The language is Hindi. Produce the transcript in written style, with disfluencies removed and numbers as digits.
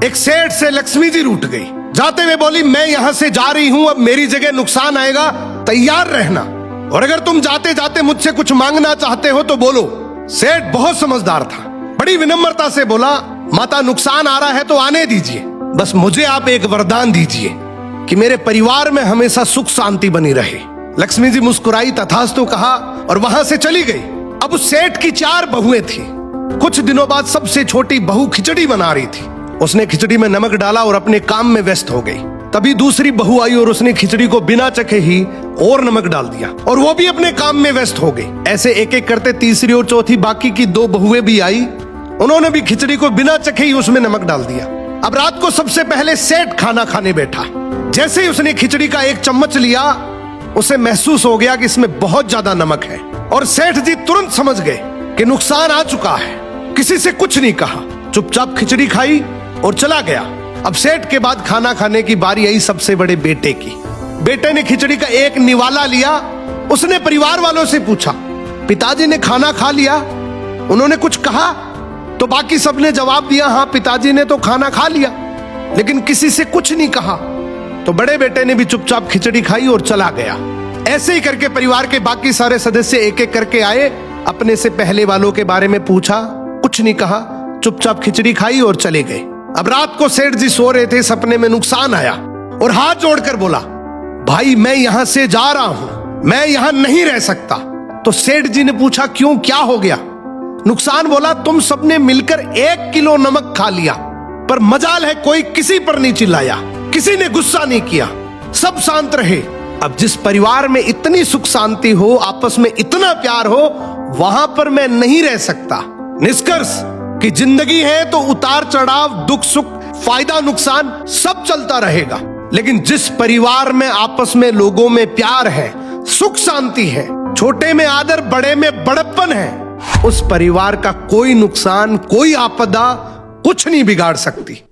एक सेठ से लक्ष्मी जी रूठ गई। जाते हुए बोली, मैं यहां से जा रही हूं, अब मेरी जगह नुकसान आएगा, तैयार रहना, और अगर तुम जाते जाते मुझसे कुछ मांगना चाहते हो तो बोलो। सेठ बहुत समझदार था, बड़ी विनम्रता से बोला, माता नुकसान आ रहा है तो आने दीजिए, बस मुझे आप एक वरदान दीजिए कि मेरे परिवार में हमेशा सुख शांति बनी रहे। लक्ष्मी जी मुस्कुराई, तथास्तु कहा और वहां से चली गई। अब उस सेठ की 4 बहुएं थी। कुछ दिनों बाद सबसे छोटी बहू खिचड़ी बना रही थी। उसने खिचड़ी में नमक डाला और अपने काम में व्यस्त हो गई। तभी दूसरी बहू आई और उसने खिचड़ी को बिना चखे ही और नमक डाल दिया और वो भी अपने काम में व्यस्त हो गई। ऐसे एक एक करते तीसरी और चौथी बाकी की 2 बहुएं भी आई, उन्होंने भी खिचड़ी को बिना चखे ही उसमें नमक डाल दिया। अब रात को सबसे पहले सेठ खाना खाने बैठा। जैसे ही उसने खिचड़ी का 1 चम्मच लिया, उसे महसूस हो गया कि इसमें बहुत ज्यादा नमक है और सेठ जी तुरंत समझ गए कि नुकसान आ चुका है। किसी से कुछ नहीं कहा, चुपचाप खिचड़ी खाई और चला गया। अब सेठ के बाद खाना खाने की बारी आई सबसे बड़े बेटे की। बेटे ने खिचड़ी का 1 निवाला लिया। उसने परिवार वालों से पूछा, पिताजी ने खाना खा लिया? उन्होंने कुछ कहा? तो बाकी सबने जवाब दिया, हाँ पिताजी ने तो खाना खा लिया, लेकिन किसी से कुछ नहीं कहा। तो बड़े बेटे ने भी चुपचाप खिचड़ी खाई और चला गया। ऐसे ही करके परिवार के बाकी सारे सदस्य एक एक करके आए, अपने से पहले वालों के बारे में पूछा, कुछ नहीं कहा, चुपचाप खिचड़ी खाई और चले गए। अब रात को सेठ जी सो रहे थे, सपने में नुकसान आया और हाथ जोड़कर बोला, भाई मैं यहां से जा रहा हूं, मैं यहां नहीं रह सकता। तो सेठ जी ने पूछा, क्यों, क्या हो गया? नुकसान बोला, तुम सबने मिलकर 1 किलो नमक खा लिया, पर मजाल है कोई किसी पर नहीं चिल्लाया, किसी ने गुस्सा नहीं किया, सब शांत रहे। अब जिस परिवार में इतनी सुख शांति हो, आपस में इतना प्यार हो, वहां पर मैं नहीं रह सकता। निष्कर्ष कि जिंदगी है तो उतार चढ़ाव, दुख सुख, फायदा नुकसान सब चलता रहेगा, लेकिन जिस परिवार में आपस में लोगों में प्यार है, सुख शांति है, छोटे में आदर, बड़े में बड़प्पन है, उस परिवार का कोई नुकसान, कोई आपदा कुछ नहीं बिगाड़ सकती।